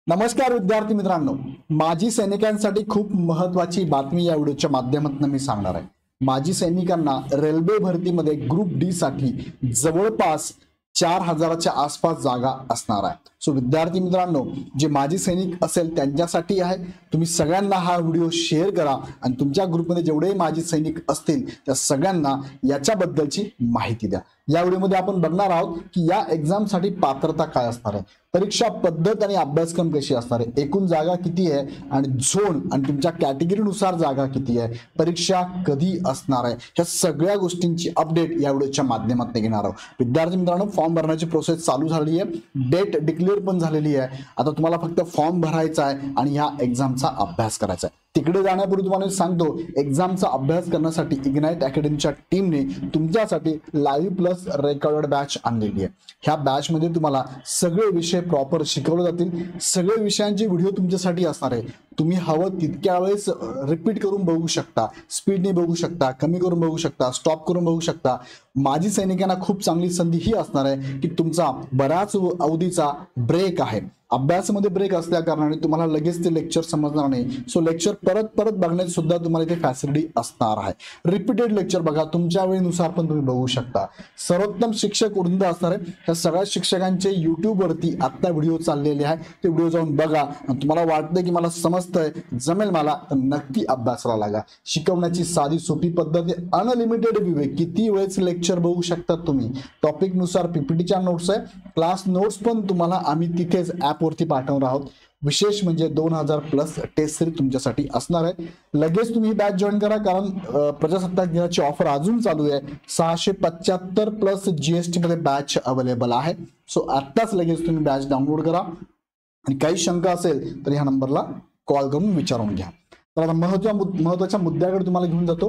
नमस्कार विद्यार्थी मित्रांनो, माजी सैनिकांसाठी खूप महत्त्वाची बातमी या व्हिडिओच्या माध्यमातून मी सांगणार आहे। माजी सैनिकांना रेल्वे भरतीमध्ये ग्रुप डी साठी जवळपास 4000च्या आसपास जागा असणार आहे। सो विद्यार्थी मित्रांनो, जे माजी सैनिक असेल त्यांच्यासाठी आहे। तुम्ही सगळ्यांना हा व्हिडिओ शेअर करा आणि तुमच्या ग्रुपमध्ये जेवढे माजी सैनिक असतील त्या सगळ्यांना याच्याबद्दलची माहिती द्या। या व्हिडिओमध्ये आपण बघणार आहोत की या एक्झाम साठी पात्रता काय असणार आहे, परीक्षा पद्धत आणि अभ्यासक्रम कशी असणार आहे, एकूण जागा किती आहे आणि झोन आणि तुमच्या कॅटेगरीनुसार जागा किती आहे, परीक्षा कधी असणार आहे, या सगळ्या गोष्टींची अपडेट या व्हिडिओच्या माध्यमातून घेणार आहोत। विद्यार्थी मित्रांनो, फॉर्म भरण्याची प्रोसेस चालू झाली आहे, डेट डिक्लेअर पण झालेली आहे। आता तुम्हाला फक्त फॉर्म भरायचा आहे आणि ह्या एक्झामचा अभ्यास करायचा आहे। तिकडे जाण्यापूर्वी तुम्हाला सांगतो, एक्झामचा अभ्यास करण्यासाठी इग्नाइट अकॅडमीच्या टीमने तुमच्यासाठी लाईव्ह प्लस रेकॉर्डेड बॅच आणलेली आहे। ह्या बॅच मध्ये तुम्हाला सगळे विषय प्रॉपर शिकवले जातील। सगळे विषयांचे व्हिडिओ तुमच्यासाठी असणार आहे। तुम्ही हवं तितक्या वेळेस रिपीट करून बघू शकता, स्पीडने बघू शकता, कमी करून बघू शकता, स्टॉप करून बघू शकता। माजी सैनिकांना खूप चांगली संधी ही असणार आहे की तुमचा बराच अवधीचा ब्रेक आहे, अभ्यासामध्ये ब्रेक असल्या कारणाने तुम्हाला लगेच ते लेक्चर समजणार नाही। सो लेक्चर परत परत बघण्याची सुद्धा तुम्हाला इथे फॅसिलिटी असणार आहे। रिपीटेड लेक्चर बघा, तुमच्या वेळेनुसार पण तुम्ही बघू शकता। सर्वोत्तम शिक्षक वृंद असणार आहे। त्या सगळ्या शिक्षकांचे YouTube वरती आता व्हिडिओ चाललेले आहे, ते व्हिडिओ जाऊन बघा आणि तुम्हाला वाटतं की मला समजतंय, जमेल मला, तर नक्की अभ्यासाला लागा। शिकवण्याची साधी सोपी पद्धत, अनलिमिटेड व्ह्यू आहे, किती वेळेस लेक्चर बघू शकता तुम्ही। टॉपिक नुसार पीपीटीच्या नोट्स आहे, क्लास नोट्स पण तुम्हाला आम्ही तिथेच वरती पाठवणार आहोत। विशेष म्हणजे 2000 प्लस टेस्ट सीरीज तुमच्यासाठी असणार आहे। लगेच तुम्ही बॅच जॉईन करा, कारण प्रजासत्ताक दिनाची ऑफर अजून चालू आहे। 675 प्लस जीएसटी मध्ये बॅच अवेलेबल आहे। सो आत्ताच लगेच तुम्ही बॅच डाउनलोड करा आणि काही शंका असेल तर ह्या नंबरला कॉल करून विचारून घ्या। तर आता महत्त्वाच्या मुद्द्याकडे तुम्हाला घेऊन जातो।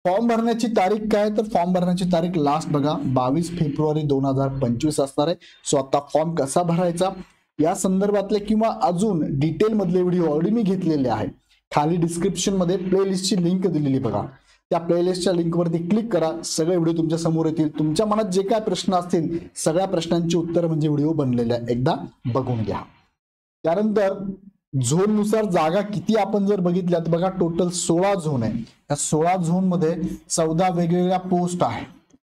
फॉर्म भरण्याची तारीख काय, तर फॉर्म भरण्याची तारीख लास्ट बघा 22 फेब्रुवारी 2025 असणार आहे। सो आता फॉर्म कसा भरायचा या संदर्भातले किंवा अजून डिटेल मधले व्हिडिओ ऑलरेडी मी घेतलेले आहे। खाली डिस्क्रिप्शन मध्ये प्लेलिस्टची लिंक दिलेली बघा, त्या प्लेलिस्टच्या लिंकवरती क्लिक करा, सगळे व्हिडिओ तुमच्या समोर येतील। तुमच्या मनात जे काय प्रश्न असतील सगळ्या प्रश्नांची उत्तर म्हणजे व्हिडिओ बनलेले आहे, एकदा बघून घ्या। त्यानंतर झोन नुसार जागा किती आपण जर बघितल्या तर बघा, टोटल 16 झोन आहे। या 16 झोन मध्ये 14 वेगवेगळ्या पोस्ट आहे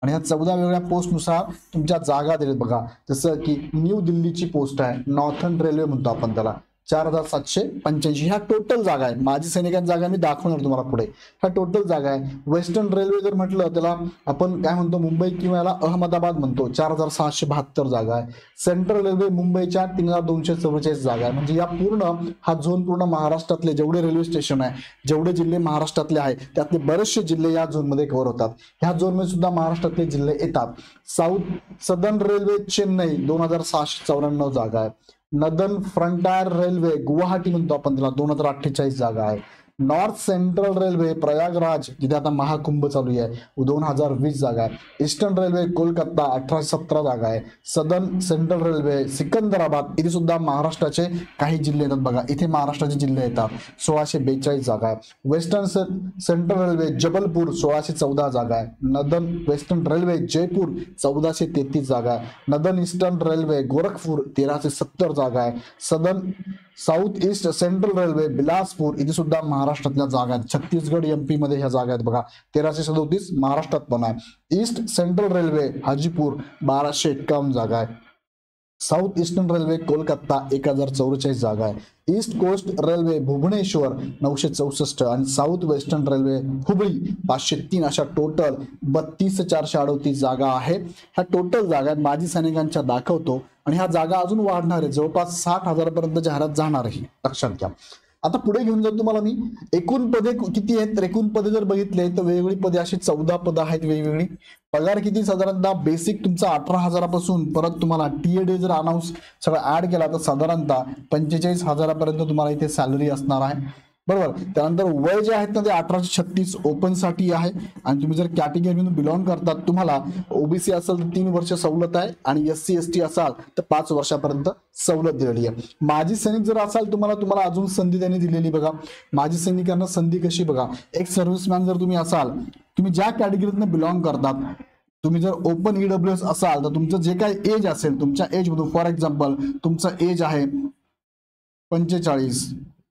आणि या 14 वेगवेगळ्या पोस्ट नुसार तुमच्या जागा दिलेत बघा। जसं की न्यू दिल्लीची पोस्ट आहे, नॉर्थर्न रेल्वे म्हणतो आपण त्याला, 4785 ह्या टोटल जागा आहे। माजी सैनिकांची जागा मी दाखवणार तुम्हाला पुढे। ह्या टोटल जागा आहे। वेस्टर्न रेल्वे जर म्हटलं त्याला आपण काय म्हणतो, मुंबई किंवा याला अहमदाबाद म्हणतो, 4672 जागा आहे। सेंट्रल रेल्वे मुंबईच्या 3244 जागा आहे। म्हणजे या पूर्ण हा झोन पूर्ण महाराष्ट्रातले जेवढे रेल्वे स्टेशन आहे, जेवढे जिल्हे महाराष्ट्रातले आहेत त्यातले बरेचसे जिल्हे या झोन मध्ये कव्हर होतात। ह्या झोन मध्ये सुद्धा महाराष्ट्रातले जिल्हे येतात। सदर्न रेल्वे चेन्नई 2694 जागा आहे। नदन फ्रंटायर रेल्वे गुवाहाटी म्हणतो आपण त्याला, 2048 जागा आहे। नॉर्थ सेंट्रल रेल्वे प्रयागराज, जिथे आता महाकुंभ चालू आहे, 2020 जागा आहे। ईस्टर्न रेल्वे कोलकाता 1817 जागा आहे। सदर्न सेंट्रल रेल्वे सिकंदराबाद, इथे सुद्धा महाराष्ट्राचे काही जिल्हे येतात बघा, इथे महाराष्ट्राचे जिल्हे येतात, 1642 जागा आहे। वेस्टर्न सेंट्रल रेल्वे जबलपूर 1614 जागा आहे। नदन वेस्टर्न रेल्वे जयपूर 1433 जागा आहे। नदन ईस्टर्न रेल्वे गोरखपूर 1370 जागा आहे। Southern south east central railway Bilaspur, इथे सुद्धा महाराष्ट्रातल्या जागा आहेत। छत्तीसगड एमपी मध्ये ह्या जागा आहेत बघा, 1337 महाराष्ट्रात पण आहे। ईस्ट सेंट्रल रेल्वे हाजीपूर 1251 जागा आहे। साऊथ ईस्टर्न रेल्वे कोलकाता 1044 जागा आहे। ईस्ट कोस्ट रेल्वे भुवनेश्वर 964 आणि साऊथ वेस्टर्न रेल्वे हुबळी 503, अशा टोटल 32438 जागा आहे। ह्या टोटल जागा माजी सैनिकांच्या दाखवतो आणि ह्या जागा अजून वाढणार आहे, जवळपास 60,000 पर्यंत जाहिरात जाणार आहे, लक्षात घ्या। आता पुढे घेऊन जातो तुम्हाला मी, एकूण पदे किती आहेत तर एकूण पदे जर बघितले तर वेगवेगळी पदे अशी 14 पदं आहेत वेगवेगळी। पगार किती, साधारणतः बेसिक तुमचा 18,000 पासून परत तुम्हाला टीएडी जर अनाऊन्स सगळं ऍड केला तर साधारणतः 45,000 पर्यंत तुम्हाला इथे सॅलरी असणार आहे, बरोबर। त्यानंतर वय जे आहेत ना ते 18 ते 36 ओपन साठी आहे आणि तुम्ही जर कॅटेगरीमधून बिलॉंग करतात, तुम्हाला ओबीसी असेल तर 3 वर्ष सवलत आहे आणि एससी एसटी असाल तर 5 वर्षापर्यंत सवलत दिलेली आहे। माजी सैनिक जर असाल तुम्हाला अजून संधी त्यांनी दिलेली बघा। माजी सैनिकांना संधी कशी बघा, एक सर्व्हिसमॅन जर तुम्ही असाल, तुम्ही ज्या कॅटेगरीतून बिलॉंग करतात, तुम्ही जर ओपन ईडब्ल्यूएस असाल तर तुमचं जे काही एज असेल, तुमच्या एज मधून फॉर एक्झाम्पल तुमचं एज आहे 45,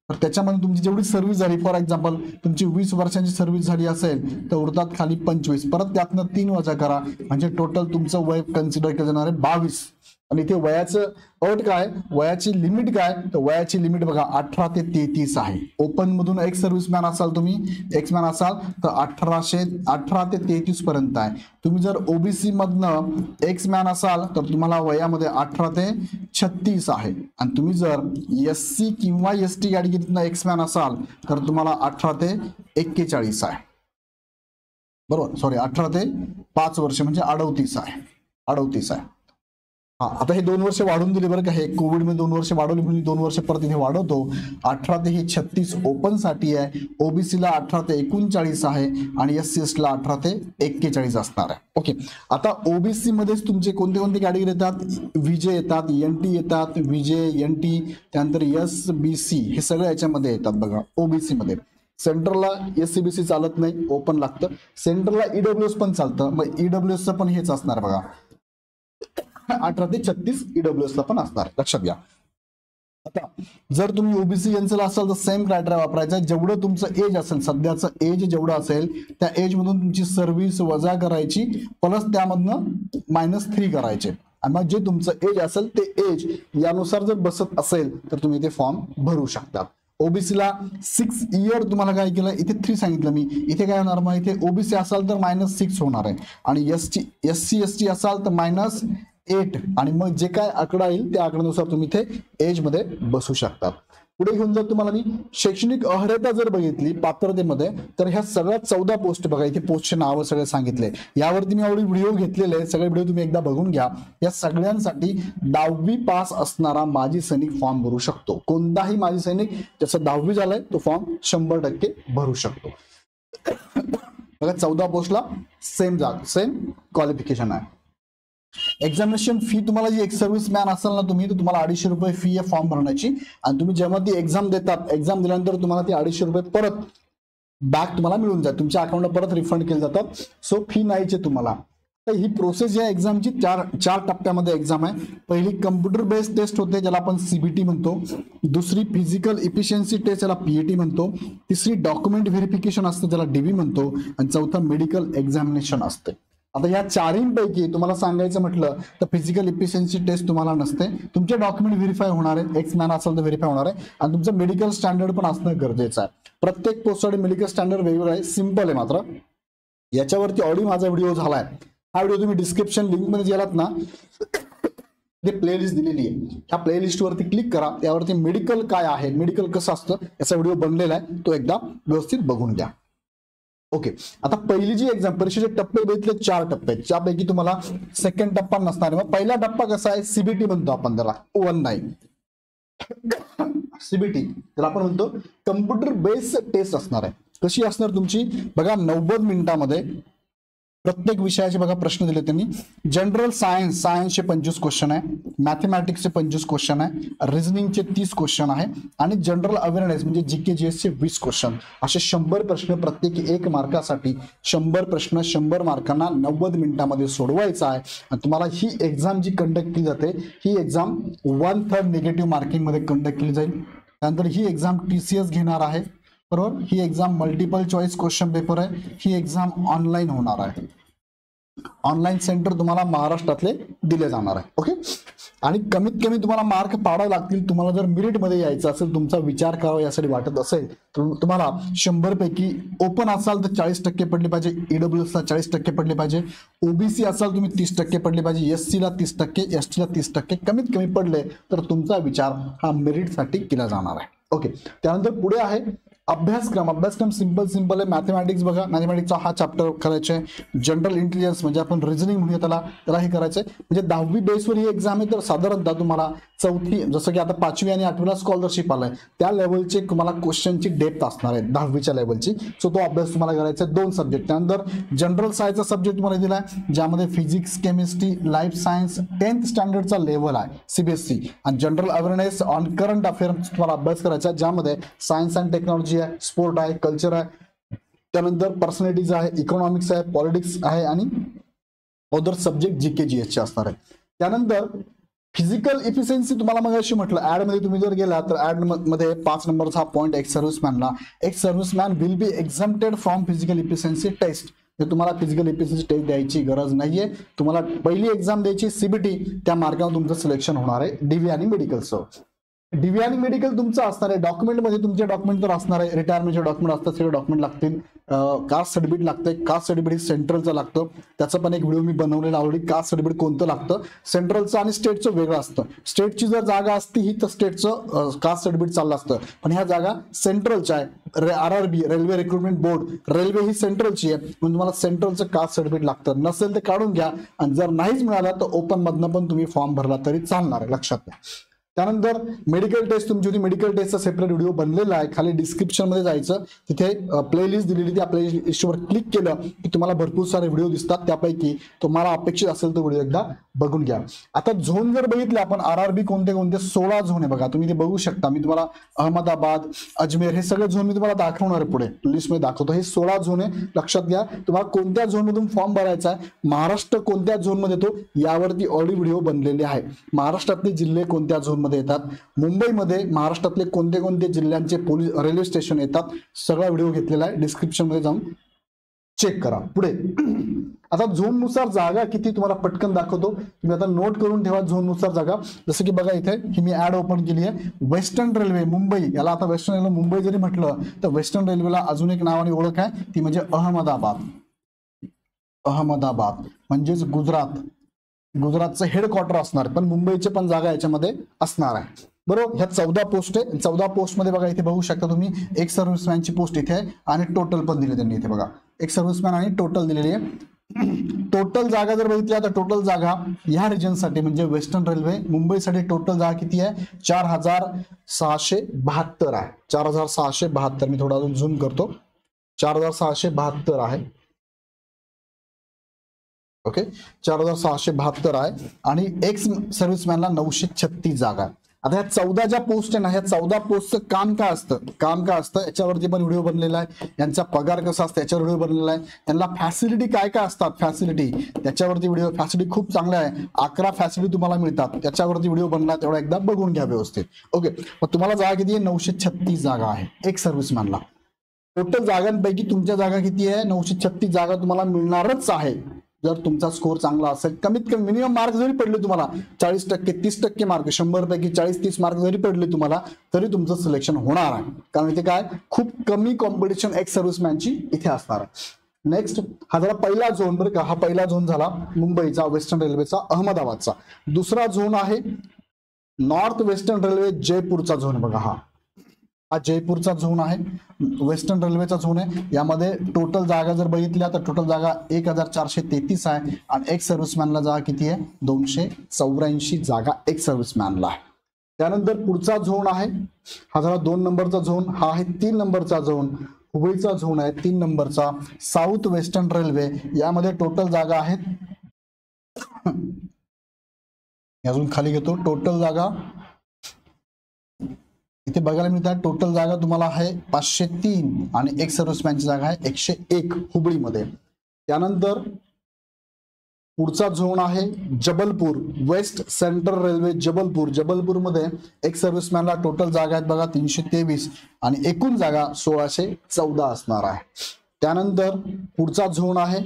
तर त्याच्यामध्ये तुमची जेवढी सर्व्हिस झाली, फॉर एक्झाम्पल तुमची 20 वर्षांची सर्व्हिस झाली असेल तर उरतात खाली 25, परत त्यातनं 3 वजा करा, म्हणजे टोटल तुमचं वय कन्सिडर केलं जाणार आहे 22. आणि इथे वयाचं अट काय, वयाची लिमिट काय, तर वयाची लिमिट बघा 18 ते 33 आहे. ओपन मधून एक सर्व्हिसमॅन असाल तुम्ही, एक्समॅन असाल तर 18 ते 33 पर्यंत आहे. तुम्ही जर ओबीसी मधनं एक्समॅन असाल तर तुम्हाला वयामध्ये 18 ते 36 आहे. आणि तुम्ही जर एससी किंवा एसटी कॅटेगरीतनं एक्समॅन असाल तर तुम्हाला 18 ते 41 आहे. बरोबर, सॉरी 18 ते 5 वर्ष म्हणजे 38 आहे. 38 आहे. हा, आता हे 2 वर्ष वाढून दिले बरं का, हे कोविड मध्ये 2 वर्ष वाढवली म्हणून 2 वर्ष परत इथे वाढवतो. 18 ते 36 ओपन साठी आहे, ओबीसीला 18 ते 39 आहे आणि एससी ला 18 ते 41 असणार आहे. ओके, आता ओबीसी मध्येच तुमचे कोणते कोणते कॅटेगरी येतात, विजे येतात, एनटी येतात, विजे एनटी, त्यानंतर एसबीसी, हे सगळे याच्यामध्ये येतात बघा ओबीसी मध्ये. सेंट्रलला एससीबीसी चालत नाही, ओपन लागतं. सेंट्रलला ईडब्ल्यूएस पण चालतं, मग ईडब्ल्यूएसचं पण हेच असणार बघा, 18 ते 36 ईडब्ल्यूएस ला पण असणार, लक्षात घ्या. आता जर तुम्ही ओबीसी एनसीला असाल तर सेम क्रायटेरिया वापरायचा. जेवढं तुमचं एज असेल, सध्याचं एज जेवढं असेल त्या एज मधून तुमची सर्व्हिस वजा करायची, प्लस त्यामधनं -3 करायचे, आणि मग जे तुमचं एज असेल ते एज यानुसार जर बसत असेल तर तुम्ही ते फॉर्म भरू शकता. ओबीसीला 6 इयर तुम्हाला काय केलं, इथे 3 सांगितलं मी, इथे काय होणार, मग इथे ओबीसी असाल तर -6 होणार आहे, आणि एससी एसटी असाल तर -8, आणि मग जे काय आकडा येईल त्या आकड्यानुसार तुम्ही इथे एज मध्ये बसू शकता. पुढे घेऊन जर तुम्हाला मी शैक्षणिक अर्हता जर बघितली पात्रतेमध्ये, तर ह्या सगळ्या 14 पोस्ट बघा, इथे पोस्टचे नाव सगळे सांगितले. यावरती मी ऑलरेडी व्हिडिओ घेतलेले आहेत, सगळे व्हिडिओ तुम्ही एकदा बघून घ्या. या सगळ्यांसाठी 10वी पास असणारा माजी सैनिक फॉर्म भरू शकतो. कोणताही माजी सैनिक ज्याचं 10वी झालंय तो फॉर्म 100% भरू शकतो. बघा 14 पोस्टला सेम क्वालिफिकेशन आहे. एक्झामिनेशन फी तुम्हाला जी एक सर्व्हिस मॅन असाल ना तुम्ही, तर तुम्हाला 250 रुपये फी आहे फॉर्म भरण्याची, आणि तुम्ही जेव्हा ती एक्झाम देतात, एक्झाम दिल्यानंतर तुम्हाला ती 250 रुपये परत बॅक तुम्हाला मिळून जाते, तुमच्या अकाउंटला परत रिफंड केले जातात. सो फी नाहीचे तुम्हाला. तर ही प्रोसेस या एक्झामची चार टप्प्यामध्ये एक्झाम आहे. पहिली कम्प्युटर बेस्ड टेस्ट होते ज्याला आपण सीबीटी म्हणतो, दुसरी फिजिकल इफिशियन्सी टेस्ट ज्याला पीएटी म्हणतो, तिसरी डॉक्युमेंट व्हेरिफिकेशन असतं ज्याला डीव्ही म्हणतो, आणि चौथा मेडिकल एक्झामिनेशन असते. आता या चारींपैकी तुम्हाला सांगायचं म्हटलं तर फिजिकल इफिशियन्सी टेस्ट तुम्हाला नसते, तुमचे डॉक्युमेंट व्हेरीफाय होणार आहे, एक्स मॅन असेल तर व्हेरीफाय होणार आहे, आणि तुमचं मेडिकल स्टँडर्ड पण असणं गरजेचं आहे. प्रत्येक पोस्टसाठी मेडिकल स्टँडर्ड वेगवेगळं आहे, सिंपल आहे. मात्र याच्यावरती ऑलरेडी माझा व्हिडिओ झालाय, हा व्हिडिओ तुम्ही डिस्क्रिप्शन लिंक मध्ये गेलात ना, ते प्लेलिस्ट दिलेली आहे, ह्या प्लेलिस्ट वरती क्लिक करा, त्यावरती मेडिकल काय आहे, मेडिकल कसं असतं याचा व्हिडिओ बनलेला आहे, तो एकदा व्यवस्थित बघून घ्या. ओके, आता पहिली जी एक्झाम परीक्षेचे टप्पे बघितले 4 टप्पे आहेत, त्यापैकी तुम्हाला सेकंड टप्पा नसणार आहे. मग पहिला टप्पा कसा आहे, सीबीटी म्हणतो आपण त्याला, 19 सीबीटी त्याला आपण म्हणतो कम्प्युटर बेस्ड टेस्ट असणार आहे. कशी असणार तुमची बघा, 90 मिनिटांमध्ये प्रत्येक विषयाचे बघा प्रश्न दिले त्यांनी. जनरल सायन्सचे 25 क्वेश्चन आहे, मॅथमॅटिक्सचे 25 क्वेश्चन आहे, रिझनिंगचे 30 क्वेश्चन आहे, आणि जनरल अवेअरनेस म्हणजे जीके जीएसचे 20 क्वेश्चन. असे 100 प्रश्न प्रत्येकी 1 मार्कासाठी, 100 प्रश्न 100 मार्कांना 90 मिनिटांमध्ये सोडवायचा आहे. आणि तुम्हाला ही एक्झाम जी कंडक्ट केली जाते, ही एक्झाम 1/3 निगेटिव्ह मार्किंग मध्ये कंडक्ट केली जाईल. त्यानंतर ही एक्झाम टीसीएस घेणार आहे, बरोबर. ही exam multiple choice question paper आहे, ही एक्झाम ऑनलाईन होणार आहे. ऑनलाईन सेंटर तुम्हाला महाराष्ट्रातले दिले जाणार आहे. ओके, आणि कमीत कमी तुम्हाला मार्क पाडावे लागतील. तुम्हाला जर मेरिट मध्ये यायचं असेल, तुमचा विचार करावा यासाठी वाटत असेल, तर तुम्हाला 100 पैकी ओपन असाल तर 40% पडले पाहिजे, ईडब्ल्यूएस ला 40% पडले पाहिजे, ओबीसी असाल तुम्ही 30% पडले पाहिजे, एससी ला 30%, एसटी ला 30% कमीत कमी पडले तर तुमचा विचार हा मेरिट साठी केला जाणार आहे. ओके, त्यानंतर पुढे आहे अभ्यासक्रम सिंपल आहे. मॅथमॅटिक्स बघा, मॅथमॅटिक्सचा हा चॅप्टर करायचा आहे. जनरल इंटेलिजन्स म्हणजे आपण रिझनिंग म्हणूया त्याला हे करायचंय. म्हणजे 10वी बेसवर ही एक्झाम आहे, तर साधारणतः तुम्हाला 4थी, जसं की आता 5वी आणि 8वीला स्कॉलरशिप आलाय त्या लेवलचे तुम्हाला क्वेश्चनची डेप्थ असणार आहे 10वीच्या लेवलची. सो तो अभ्यास तुम्हाला करायचा आहे. 2 सब्जेक्ट. त्यानंतर जनरल सायन्सचा सब्जेक्ट तुम्हाला दिलाय, ज्यामध्ये physics, chemistry, life science 10th स्टँडर्डचा लेवल आहे सीबीएसई, आणि general awareness on current affairs तुम्हाला अभ्यास करायचा, ज्यामध्ये सायन्स अँड टेक्नॉलॉजी आहे, स्पोर्ट आहे, कल्चर आहे, त्यानंतर पर्सनॅलिटीज आहे, इकॉनॉमिक्स आहे, पॉलिटिक्स आहे, आणि अदर सब्जेक्ट जीके जीएसचे असणार आहे. त्यानंतर फिजिकल इफिशियन्सी तुम्हाला मग अशी म्हटलं ऍड मध्ये तुम्ही जर गेला तर ऍड मध्ये 5 नंबरचा पॉईंट एक serviceman will be exempted from physical efficiency test. तुम्हाला फिजिकल इफिशियन्सी टेस्ट द्यायची गरज नाहीये. तुम्हाला पहिली एक्झाम द्यायची सीबीटी, त्या मार्गावर तुमचं सिलेक्शन होणार आहे डीव्ही आणि मेडिकलचं. डीव्ही आणि मेडिकल तुमचं असणार आहे. डॉक्युमेंटमध्ये तुमचे डॉक्युमेंट तर असणार आहे, रिटायरमेंटचे डॉक्युमेंट असतात, सगळे डॉक्युमेंट लागतील. कास्ट सर्टिफिकेट लागतंय, कास्ट सर्टिफिकेट सेंट्रलचं लागतं, त्याचं पण एक व्हिडिओ मी बनवलेला ऑलरेडी. कास्ट सर्टिफिकेट कोणतं लागतं, सेंट्रलचं आणि स्टेटचं वेगळं असतं. स्टेटची जर जागा असती ही तर स्टेटचं कास्ट सर्टिफिकेट चाललं असतं, पण ह्या जागा सेंट्रलच्या आहे. RRB railway recruitment board, railway ही सेंट्रलची आहे, म्हणून तुम्हाला सेंट्रलचं कास्ट सर्टिफिकेट लागतं. नसेल तर काढून घ्या, आणि जर नाहीच मिळालं तर ओपन मधनं पण तुम्ही फॉर्म भरला तरी चालणार आहे, लक्षात घ्या. त्यानंतर मेडिकल टेस्ट तुमची होती. मेडिकल टेस्टचा सेपरेट व्हिडिओ बनलेला आहे, खाली डिस्क्रिप्शन मध्ये जायचं, तिथे प्लेलिस्ट दिलेली, त्या प्लेलिस्टवर क्लिक केलं की तुम्हाला भरपूर सारे व्हिडिओ दिसतात. त्यापैकी तुम्हाला अपेक्षित असेल तर व्हिडिओ एकदा बघून घ्या. आता झोन जर बघितले आपण, RRB कोणते कोणते 16 झोन आहे बघा, तुम्ही ते बघू शकता. मी तुम्हाला अहमदाबाद, अजमेर हे सगळे झोन मी तुम्हाला दाखवणार आहे, पुढे लिस्ट मध्ये दाखवतो. हे 16 झोन आहे, लक्षात घ्या. तुम्हाला कोणत्या झोन मधून फॉर्म भरायचा आहे, महाराष्ट्र कोणत्या झोन मध्ये येतो यावरती ऑलरेडी व्हिडिओ बनलेले आहे. महाराष्ट्रातले जिल्हे कोणत्या झोन मध्ये येतात, मुंबईमध्ये महाराष्ट्रातले कोणते कोणते जिल्ह्यांचे पोलीस रेल्वे स्टेशन येतात, सगळा व्हिडिओ घेतलेला आहे, डिस्क्रिप्शन मध्ये जाऊन चेक करा. पुढे आता झोन नुसार जागा किती तुम्हाला पटकन दाखवतो, तुम्ही आता नोट करून ठेवा झोन नुसार जागा. जसं की बघा इथे ही मी ऍड ओपन केली आहे. वेस्टर्न रेल्वे मुंबई, याला आता वेस्टर्न रेल्वे मुंबई जरी म्हटलं तर वेस्टर्न रेल्वेला अजून एक नावाने ओळख आहे, ती म्हणजे अहमदाबाद. अहमदाबाद म्हणजेच गुजरातचं हेडक्वार्टर असणार, पण मुंबईचे पण जागा याच्यामध्ये असणार आहे, बरोबर. ह्या 14 पोस्ट आहे. 14 पोस्ट मध्ये बघा इथे बघू शकता तुम्ही, एक सर्व्हिसमॅनची पोस्ट इथे आहे आणि टोटल पण दिले त्यांनी इथे बघा, एक सर्व्हिसमॅन आणि टोटल दिलेली आहे. टोटल जागा जर बघितल्या तर टोटल जागा ह्या रिजनसाठी म्हणजे वेस्टर्न रेल्वे मुंबईसाठी टोटल जागा किती आहे, 4672 आहे. 4672, मी थोडा अजून झूम करतो, 4672 आहे. ओके, 4672 आहे आणि एक्स सर्व्हिसमॅनला 936 जागा आहे. आता ह्या 14 ज्या पोस्ट आहे ना, ह्या 14 पोस्टचं काम काय असतं याच्यावरती पण व्हिडिओ बनलेला आहे. यांचा पगार कसा असतो याच्यावर व्हिडिओ बनलेला आहे. त्यांना फॅसिलिटी काय काय असतात, फॅसिलिटी त्याच्यावरती व्हिडिओ, फॅसिलिटी खूप चांगल्या आहे. 11 फॅसिलिटी तुम्हाला मिळतात, त्याच्यावरती व्हिडिओ बनला, तेवढा एकदा बघून घ्या व्यवस्थित. ओके, मग तुम्हाला जागा किती आहे, 936 जागा आहे एक सर्व्हिसमॅनला. टोटल जागांपैकी तुमच्या जागा किती आहे, 936 जागा तुम्हाला मिळणारच आहे जर तुमचा स्कोर चांगला असेल. कमीत कमी मिनिमम मार्क जरी पडले तुम्हाला 40%, 30% मार्क, 100 पैकी 40-30 मार्क जरी पडले तुम्हाला, तरी तुमचं सिलेक्शन होणार आहे. कारण इथे काय खूप कमी कॉम्पिटिशन एक्स सर्व्हिसमॅनची इथे असणार आहे. नेक्स्ट हा झाला पहिला झोन, बरं का. हा पहिला झोन झाला मुंबईचा, वेस्टर्न रेल्वेचा, अहमदाबादचा. दुसरा झोन आहे नॉर्थ वेस्टर्न रेल्वे जयपूरचा झोन. बघा हा जयपूरचा झोन आहे, वेस्टर्न रेल्वेचा झोन आहे. यामध्ये टोटल जागा जर बघितल्या तर टोटल जागा 1433 आहे आणि एक सर्व्हिसमॅनला जागा किती आहे, 284 जागा एक सर्व्हिसमॅनला आहे. त्यानंतर पुढचा झोन आहे, हा झाला 2 नंबरचा झोन. हा आहे 3 नंबरचा झोन, हुबळीचा झोन आहे 3 नंबरचा, साऊथ वेस्टर्न रेल्वे. यामध्ये टोटल जागा आहेत, अजून खाली घेतो, टोटल जागा इथे बघायला मिळतात. टोटल जागा तुम्हाला आहे 503 आणि एक सर्व्हिसमॅनची जागा आहे 101 हुबळीमध्ये. त्यानंतर पुढचा झोन आहे Jabalpur, west central railway Jabalpur. जबलपूरमध्ये एक सर्व्हिसमॅनला टोटल जागा आहेत बघा 323 आणि एकूण जागा 1614 असणार आहे. त्यानंतर पुढचा झोन आहे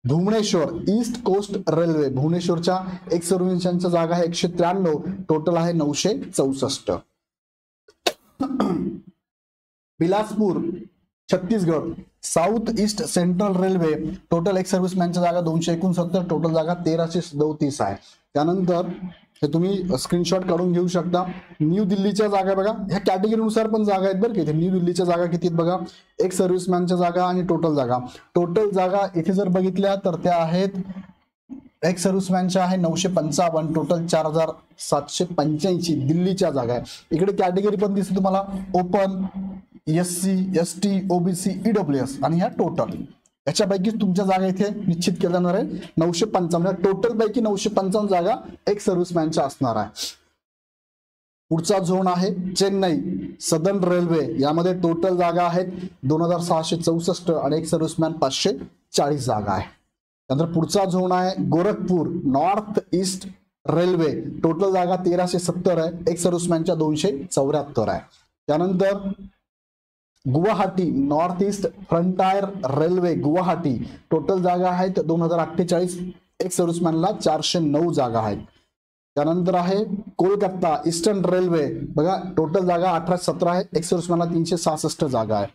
भुवनेश्वर, ईस्ट कोस्ट रेल्वे. भुवनेश्वरच्या एक सर्व्हिसमॅनच्या जागा आहे 193, टोटल आहे 964. Bilaspur Chhattisgarh, south east central railway, total एक सर्व्हिसमॅनच्या जागा 269, टोटल जागा 1337 आहे. त्यानंतर हे तुम्ही स्क्रीनशॉट काढून घेऊ शकता. न्यू दिल्लीच्या जागा बघा, ह्या कॅटेगरीनुसार पण जागा आहेत बरं का. इथे न्यू दिल्लीच्या जागा किती आहेत बघा, एक सर्व्हिसमॅनच्या जागा आणि टोटल जागा. टोटल जागा इथे जर बघितल्या तर त्या आहेत, एक सर्व्हिसमॅनच्या आहे 955, टोटल 4785 दिल्लीच्या जागा आहे. इकडे कॅटेगरी पण दिसते तुम्हाला, open, SC, ST, OBC, EWS आणि ह्या टोटल. याच्यापैकी तुमच्या जागा इथे निश्चित केल्या जाणार आहे 955. टोटल पैकी 955 जागा एक सर्व्हिसमॅनच्या असणार आहे. पुढचा झोन आहे चेन्नई सदर्न रेल्वे. यामध्ये टोटल जागा आहेत 2664 आणि एक सर्व्हिसमॅन 540 जागा आहे. त्यानंतर पुढचा झोन आहे Gorakhpur, north east railway total जागा 1370 आहे, एक सर्व्हिसमॅनच्या 274 आहे. त्यानंतर Guwahati north east frontier railway Guwahati total जागा आहेत 2048, एक सर्व्हिसमॅनला 409 जागा आहेत. त्यानंतर आहे कोलकाता ईस्टर्न रेल्वे बघा टोटल जागा 1817 आहे, एक सर्व्हिसमॅनला 366 जागा आहे.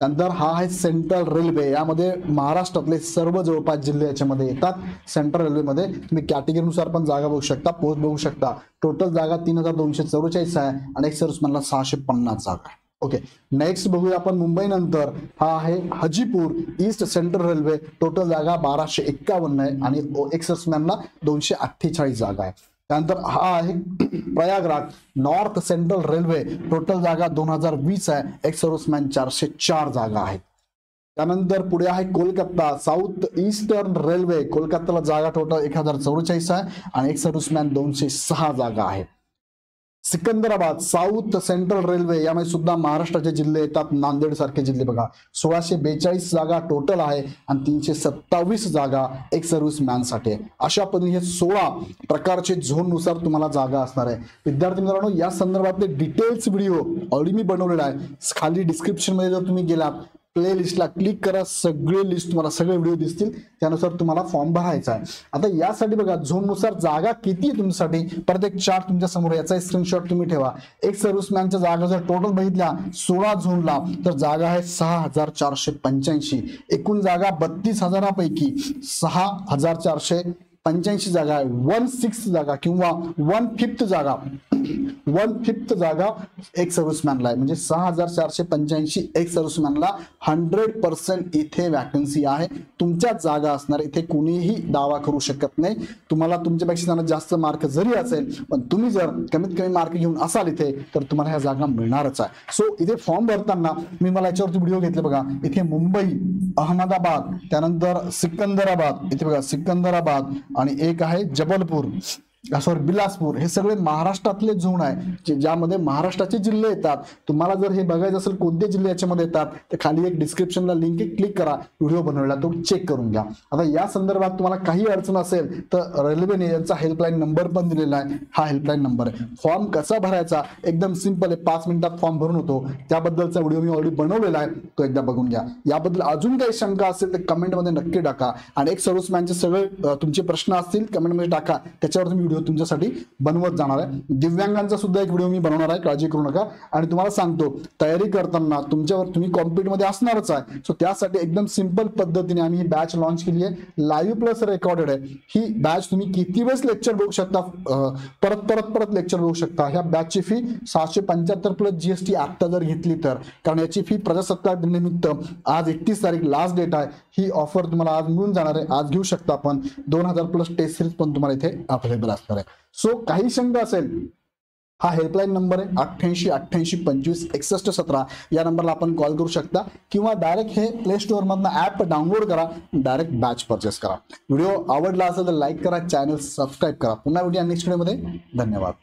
त्यानंतर हा आहे सेंट्रल रेल्वे, यामध्ये महाराष्ट्रातले सर्व जवळपास जिल्हे याच्यामध्ये येतात. सेंट्रल रेल्वेमध्ये तुम्ही कॅटेगरीनुसार पण जागा बघू शकता, पोस्ट बघू शकता. टोटल जागा 3244 आहे आणि एक सर्व्हिसमॅनला 650 जागा आहे. ओके, नेक्स्ट बघूया आपण मुंबई नंतर. हा आहे Hajipur east central railway, total जागा 1251 आहे आणि एक सर्व्हिसमॅनला 248 जागा आहे. त्यानंतर हा आहे Prayagraj north central railway, total जागा 2020 आहे, एक सर्व्हिसमॅन 404 जागा आहेत. त्यानंतर पुढे आहे कोलकाता साऊथ ईस्टर्न रेल्वे, कोलकाताला जागा टोटल 1044 आहे आणि एक सर्व्हिसमॅन 206 जागा आहे. सिकंदराबाद साऊथ सेंट्रल रेल्वे, यामध्ये सुद्धा महाराष्ट्राचे जिल्हे येतात, नांदेड सारखे जिल्हे बघा. 1642 जागा टोटल आहे आणि 327 जागा एक सर्व्हिसमॅन साठी आहे. अशा पद्धतीने हे 16 प्रकारचे झोन नुसार तुम्हाला जागा असणार आहे. विद्यार्थी मित्रांनो, या संदर्भातले डिटेल्स व्हिडिओ ऑलरेडी मी बनवलेला आहे. खाली डिस्क्रिप्शन मध्ये जर तुम्ही गेलात प्ले लिस्टला क्लिक करा, सगळे लिस्ट तुम्हाला सगळे व्हिडिओ दिसतील, त्यानुसार तुम्हाला फॉर्म भरायचा आहे. आता यासाठी बघा झोननुसार जागा किती आहे तुमच्यासाठी, परत एक चार्ट तुमच्या समोर, याचा स्क्रीनशॉट तुम्ही ठेवा. एक सर्व्हिसमॅनच्या जागा जर टोटल बघितल्या 16 झोनला तर जागा आहे 6485. एकूण जागा 32,000 पैकी 6485 जागा आहे. 1/6 जागा किंवा 1/5 जागा 1/5 जागा एक सर्व्हिसमॅनला आहे, म्हणजे 6485 एक सर्व्हिसमॅनला 100% इथे वॅकन्सी आहे. तुमच्या जागा असणार, इथे कुणीही दावा करू शकत नाही. तुम्हाला तुमच्यापेक्षा जास्त मार्क जरी असेल पण तुम्ही जर कमीत कमी मार्क घेऊन असाल इथे तर तुम्हाला ह्या जागा मिळणारच आहे. सो इथे फॉर्म भरताना मी मला याच्यावरती व्हिडिओ घेतले बघा. इथे मुंबई, अहमदाबाद, त्यानंतर सिकंदराबाद, इथे बघा सिकंदराबाद आणि एक आहे जबलपूर सॉरी बिलासपूर, हे सगळे महाराष्ट्रातले झोन आहे ज्यामध्ये महाराष्ट्राचे जिल्हे येतात. तुम्हाला जर हे बघायचं असेल कोणते जिल्हे याच्यामध्ये येतात तर खाली एक डिस्क्रिप्शनला लिंक आहे, क्लिक करा, व्हिडिओ बनवलेला तो चेक करून घ्या. आता या संदर्भात तुम्हाला काही अडचण असेल तर रेल्वेने यांचा हेल्पलाईन नंबर पण दिलेला आहे, हा हेल्पलाईन नंबर आहे. फॉर्म कसा भरायचा एकदम सिंपल आहे, 5 मिनिटात फॉर्म भरून होतो. त्याबद्दलचा व्हिडिओ मी ऑलरेडी बनवलेला आहे, तो एकदा बघून घ्या. याबद्दल अजून काही शंका असेल तर कमेंटमध्ये नक्की टाका आणि एक सर्व्हिसमॅनचे सगळे तुमचे प्रश्न असतील कमेंटमध्ये टाका, त्याच्यावर तुम्ही व्हिडिओ तुमच्यासाठी बनवत जाणार आहे. दिव्यांगांचा सुद्धा एक व्हिडिओ मी बनवणार आहे, काळजी करू नका. आणि तुम्हाला सांगतो तयारी करताना तुमच्यावर तुम्ही कॉम्पिटिट मध्ये असणारच आहे, सो त्यासाठी एकदम सिंपल पद्धतीने आम्ही ही बॅच लॉन्च केली आहे. लाईव्ह प्लस रेकॉर्डेड आहे ही बॅच. तुम्ही किती वेळेस लेक्चर बघू शकता, परत परत परत लेक्चर बघू शकता. ह्या बॅचची फी 675 प्लस GST आता जर घेतली तर, कारण याची फी प्रजासत्ताक दिनानिमित्त आज 31 तारीख लास्ट डेट आहे. ही ऑफर तुम्हाला आज मिळून जाणार आहे, आज घेऊ शकता आपण. 2000 प्लस टेस्ट सिरीज पण तुम्हाला इथे अवेलेबल असणार आहे. सो काही शंका असेल, हा हेल्पलाईन नंबर आहे 88 88 25 61 17, या नंबरला आपण कॉल करू शकता किंवा डायरेक्ट हे प्ले स्टोअर मधनं ऍप डाउनलोड करा, डायरेक्ट बॅच परचेस करा. व्हिडिओ आवडला असेल तर लाईक करा, चॅनल सबस्क्राईब करा. पुन्हा व्हिडिओ नेक्स्ट व्हिडिओमध्ये. धन्यवाद.